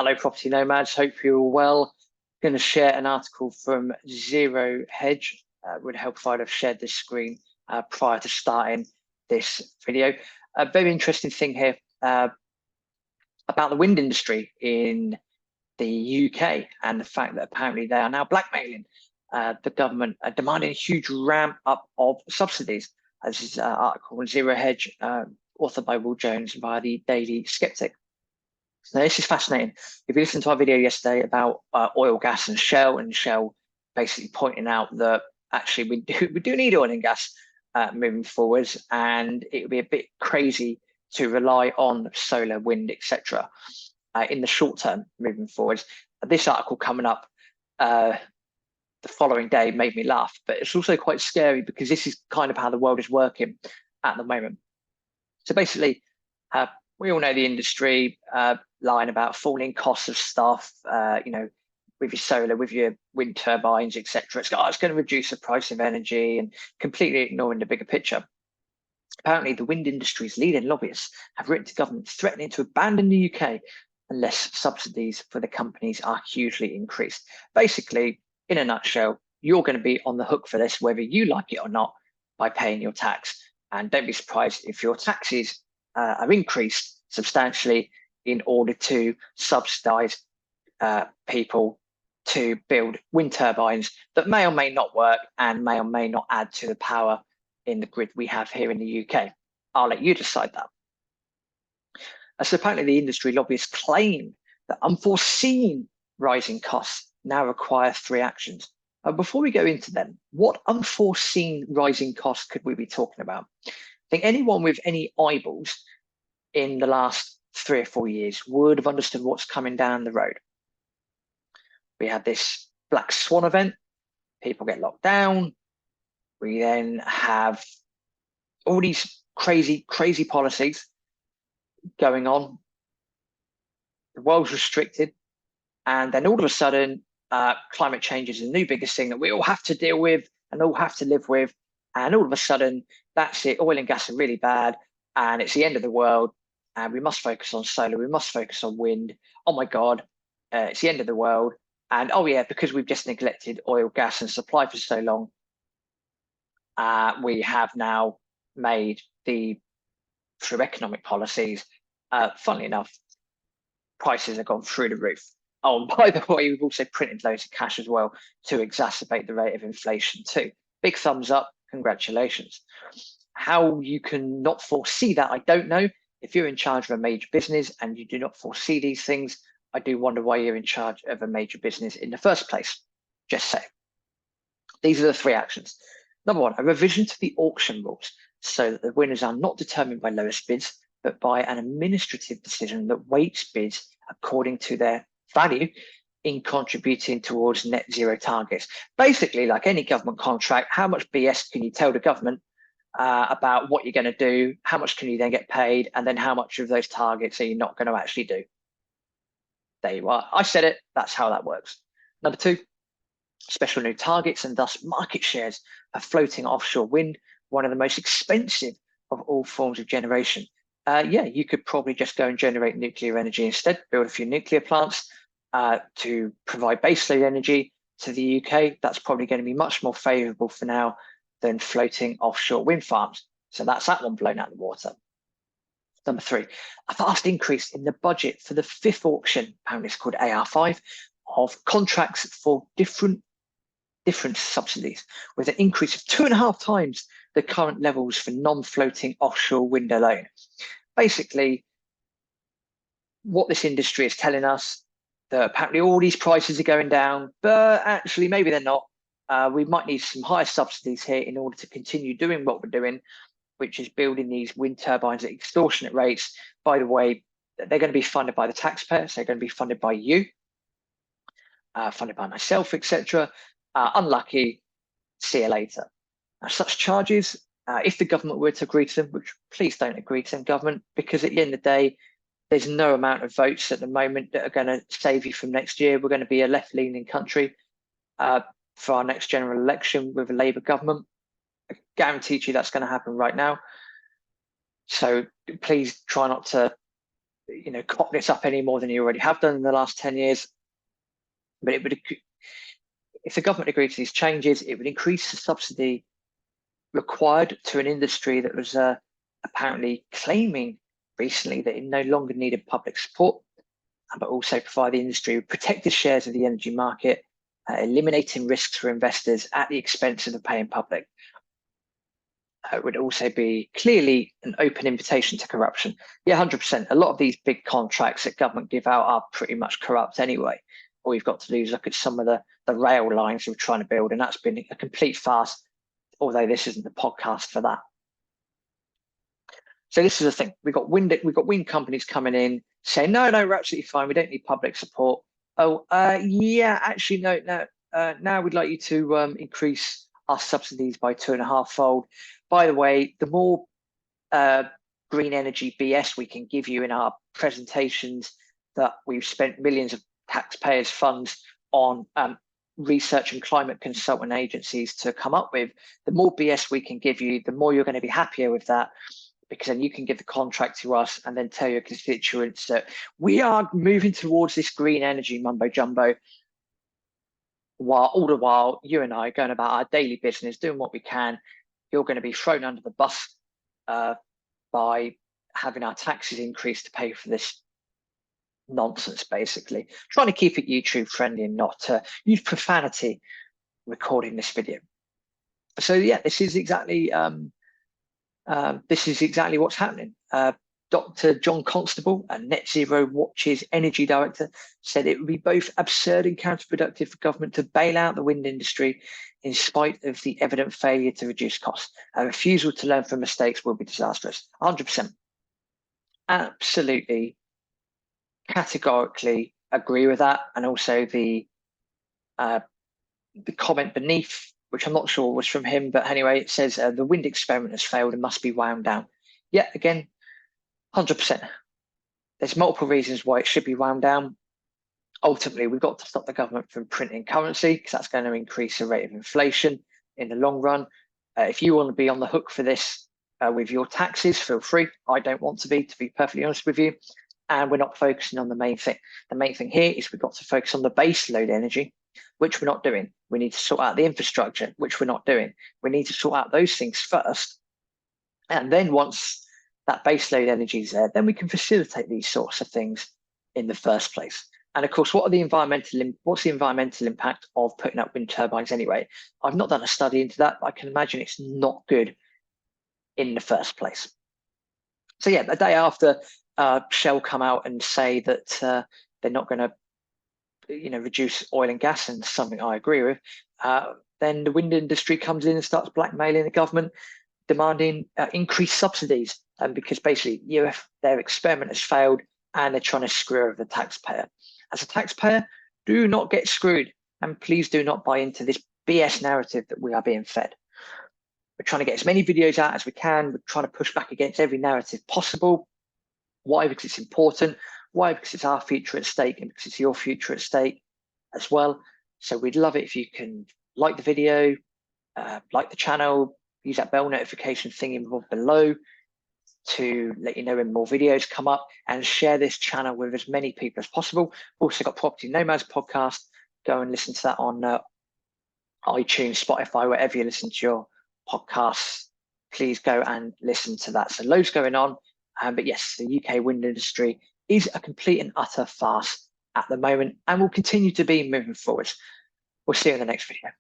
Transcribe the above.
Hello, property nomads. Hope you're all well. Going to share an article from Zero Hedge. Would help if I'd have shared this screen prior to starting this video. A very interesting thing here about the wind industry in the UK and the fact that apparently they are now blackmailing the government, demanding a huge ramp up of subsidies. This is an article on Zero Hedge, authored by Will Jones via the Daily Skeptic. Now, this is fascinating. If you listened to our video yesterday about oil, gas, and Shell basically pointing out that actually we do need oil and gas moving forwards, and it would be a bit crazy to rely on solar, wind, etc. In the short term moving forwards. This article coming up the following day made me laugh, but it's also quite scary because this is kind of how the world is working at the moment. So basically, we all know the industry lying about falling costs of stuff, with your solar, with your wind turbines, etc. It's going to reduce the price of energy and completely ignoring the bigger picture. Apparently, the wind industry's leading lobbyists have written to government threatening to abandon the UK unless subsidies for the companies are hugely increased. Basically, in a nutshell, you're going to be on the hook for this, whether you like it or not, by paying your tax. And don't be surprised if your taxes are increased substantially in order to subsidise people to build wind turbines that may or may not work and may or may not add to the power in the grid we have here in the UK. I'll let you decide that. So apparently the industry lobbyists claim that unforeseen rising costs now require 3 actions. Before we go into them, what unforeseen rising costs could we be talking about? I think anyone with any eyeballs in the last 3 or 4 years would have understood what's coming down the road. We had this Black Swan event, people get locked down. We then have all these crazy policies going on. The world's restricted. And then all of a sudden, climate change is the new biggest thing that we all have to deal with and all have to live with. And all of a sudden, that's it. Oil and gas are really bad. And it's the end of the world. And we must focus on solar. We must focus on wind. Oh my God, it's the end of the world. And oh yeah, because we've just neglected oil, gas, and supply for so long, we have now made through economic policies, funnily enough, prices have gone through the roof. Oh, and by the way, we've also printed loads of cash as well to exacerbate the rate of inflation too. Big thumbs up, congratulations. How you can not foresee that, I don't know. If you're in charge of a major business and you do not foresee these things, I do wonder why you're in charge of a major business in the first place. Just say. These are the 3 actions. Number 1, a revision to the auction rules so that the winners are not determined by lowest bids, but by an administrative decision that weights bids according to their value in contributing towards net zero targets. Basically, like any government contract, how much BS can you tell the government about what you're going to do? How much can you then get paid? And then how much of those targets are you not going to actually do? There you are. I said it. That's how that works. Number 2, special new targets and thus market shares of floating offshore wind, one of the most expensive of all forms of generation. Yeah, you could probably just go and generate nuclear energy instead, build a few nuclear plants to provide baseload energy to the UK. That's probably going to be much more favourable for now than floating offshore wind farms. So that's that one blown out of the water. Number 3, a vast increase in the budget for the 5th auction, apparently it's called AR5, of contracts for different subsidies, with an increase of 2.5 times the current levels for non-floating offshore wind alone. Basically, what this industry is telling us, that apparently all these prices are going down, but actually maybe they're not. We might need some higher subsidies here in order to continue doing what we're doing, which is building these wind turbines at extortionate rates. By the way, they're going to be funded by the taxpayers. They're going to be funded by you, funded by myself, etc. Unlucky, see you later. Now, such charges, if the government were to agree to them, which please don't agree to them, government, because at the end of the day, there's no amount of votes at the moment that are going to save you from next year. We're going to be a left-leaning country for our next general election with a Labour government. I guarantee you that's going to happen right now. So please try not to cock this up any more than you already have done in the last 10 years. But if the government agreed to these changes, it would increase the subsidy required to an industry that was apparently claiming recently that it no longer needed public support, but also provide the industry with protected shares of the energy market, eliminating risks for investors at the expense of the paying public. It would also be clearly an open invitation to corruption. Yeah, 100%. A lot of these big contracts that government give out are pretty much corrupt anyway. All you've got to do is look at some of the rail lines we're trying to build, and that's been a complete farce, although this isn't the podcast for that. So this is the thing. We've got wind companies coming in saying, no, we're absolutely fine. We don't need public support. Oh, yeah, actually, no. Now we'd like you to increase our subsidies by 2.5-fold. By the way, the more green energy BS we can give you in our presentations that we've spent millions of taxpayers' funds on research and climate consultant agencies to come up with, the more BS we can give you, the more you're going to be happier with that, because then you can give the contract to us and then tell your constituents that we are moving towards this green energy mumbo jumbo, while all the while you and I are going about our daily business, doing what we can. You're going to be thrown under the bus by having our taxes increased to pay for this nonsense, basically. Trying to keep it YouTube friendly and not use profanity recording this video. So yeah, this is exactly what's happening. Dr. John Constable, a Net Zero Watch's energy director, said it would be both absurd and counterproductive for government to bail out the wind industry in spite of the evident failure to reduce costs. A refusal to learn from mistakes will be disastrous. 100%. Absolutely, categorically agree with that. And also the comment beneath, which I'm not sure was from him, but anyway, it says the wind experiment has failed and must be wound down. Yeah, again, 100%. There's multiple reasons why it should be wound down. Ultimately, we've got to stop the government from printing currency, because that's going to increase the rate of inflation in the long run. If you want to be on the hook for this with your taxes, feel free. I don't want to be perfectly honest with you. And we're not focusing on the main thing. The main thing here is we've got to focus on the base load energy, which we're not doing. We need to sort out the infrastructure, which we're not doing. We need to sort out those things first. And then once that base load energy is there, then we can facilitate these sorts of things in the first place. And of course, what's the environmental impact of putting up wind turbines anyway? I've not done a study into that, but I can imagine it's not good in the first place. So yeah, the day after Shell come out and say that they're not going to reduce oil and gas, and something I agree with, then the wind industry comes in and starts blackmailing the government, demanding increased subsidies, because basically their experiment has failed and they're trying to screw over the taxpayer. As a taxpayer, do not get screwed, and please do not buy into this BS narrative that we are being fed. We're trying to get as many videos out as we can. We're trying to push back against every narrative possible. Why? Because it's important. Why? Because it's our future at stake, and because it's your future at stake as well. So we'd love it if you can like the video, like the channel, use that bell notification thing below to let you know when more videos come up, and share this channel with as many people as possible. Also got Property Nomads podcast. Go and listen to that on iTunes, Spotify, wherever you listen to your podcasts. Please go and listen to that. So loads going on. But yes, the UK wind industry is a complete and utter farce at the moment, and will continue to be moving forward. We'll see you in the next video.